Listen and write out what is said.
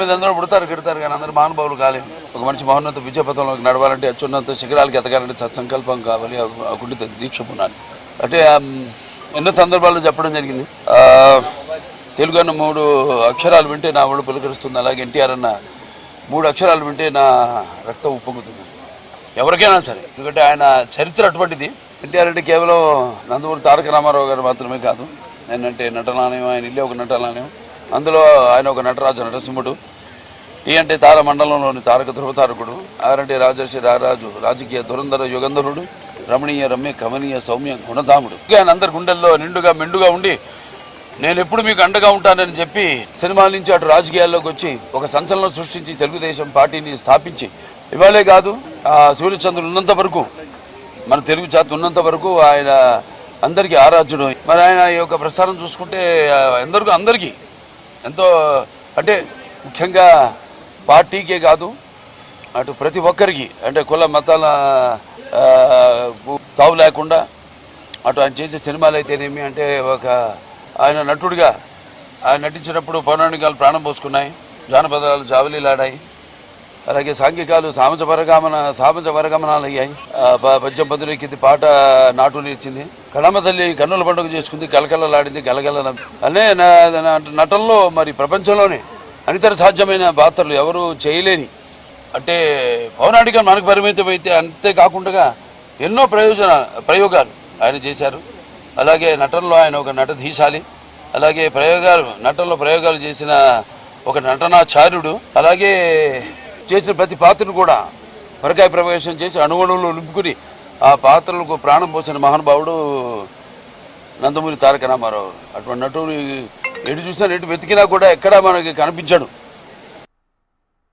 మీద అందరూ పుడతారు గిడతారు కానీ అందరూ మహానుభావులు కాలేము. ఒక మనిషి మహోన్నత విజయపథంలోకి నడవాలంటే అత్యున్నత శిఖరాలకి ఎదగాలంటే సత్సంకల్పం కావాలి, ఆ గుండె దీక్ష పునాలి. అంటే ఎన్నో సందర్భాల్లో చెప్పడం జరిగింది. తెలుగు అన్న 3 అక్షరాలు వింటే నా ఒళ్ళు పులకరిస్తుంది, అలాగే ఎన్టీఆర్ అన్న 3 అక్షరాలు వింటే నా రక్తం ఉప్పొంగుతుంది. ఎవరికైనా సరే, ఎందుకంటే ఆయన చరిత్ర అటువంటిది. ఎన్టీఆర్ అంటే కేవలం నందమూరి తారక రామారావు గారు మాత్రమే కాదు, ఏంటంటే నటనాలయం, ఆయన ఇల్లే ఒక నటనాలయం. అందులో ఆయన ఒక నటరాజు నరసింహుడు. టీ అంటే తార మండలంలోని తారక ధ్రువతారకుడు. ఆరంటే రాజర్షి రారాజు, రాజకీయ దురంధర యుగంధరుడు, రమణీయ రమ్య కమనీయ సౌమ్య గుణధాముడు. ఆయన అందరి గుండెల్లో నిండుగా మెండుగా ఉండి నేను ఎప్పుడు మీకు అండగా ఉంటానని చెప్పి సినిమాల నుంచి అటు రాజకీయాల్లోకి వచ్చి ఒక సంచలనం సృష్టించి తెలుగుదేశం పార్టీని స్థాపించి ఇవాళే కాదు సూర్యచంద్రుడు ఉన్నంత వరకు, మన తెలుగు జాతి ఉన్నంత వరకు ఆయన అందరికీ ఆరాధ్యుడు. మరి ఆయన ఈ యొక్క ప్రస్థానం చూసుకుంటే అందరికీ ఎంతో, అంటే ముఖ్యంగా పార్టీకే కాదు అటు ప్రతి ఒక్కరికి, అంటే కుల మతాల తావు లేకుండా అటు ఆయన చేసే సినిమాలు అయితేనేమి, అంటే ఒక ఆయన నటుడిగా ఆయన నటించినప్పుడు పౌరాణికాలు ప్రాణం పోసుకున్నాయి, జానపదాలు జావలీలాడాయి, అలాగే సాంఘికాలు సామాజ వరగమనాలు అయ్యాయి. పద్యం పదులెక్కింది, పాట నాటు నేర్చింది, కళమ్మ తల్లి కన్నుల పండుగ చేసుకుంది, కలకలలాడింది గలగల. అనే నటనలో మరి ప్రపంచంలోనే అనితర సాధ్యమైన పాత్రలు ఎవరు చేయలేని, అంటే పౌరాణికం మనకు పరిమితం అయితే అంతేకాకుండా ఎన్నో ప్రయోగాలు ఆయన చేశారు. అలాగే నటనలో ఆయన ఒక నటధీశాలి, అలాగే నటనలో ప్రయోగాలు చేసిన ఒక నటనాచార్యుడు. అలాగే చేసిన ప్రతి పాత్రను కూడా పరకాయ ప్రవేశం చేసి అణువణువులు నింపుకుని ఆ పాత్రలకు ప్రాణం పోసిన మహానుభావుడు నందమూరి తారక రామారావు. అటువంటి నటుడు ఎటు చూసినా ఎటు వెతికినా కూడా ఎక్కడా మనకి కనిపించాడు.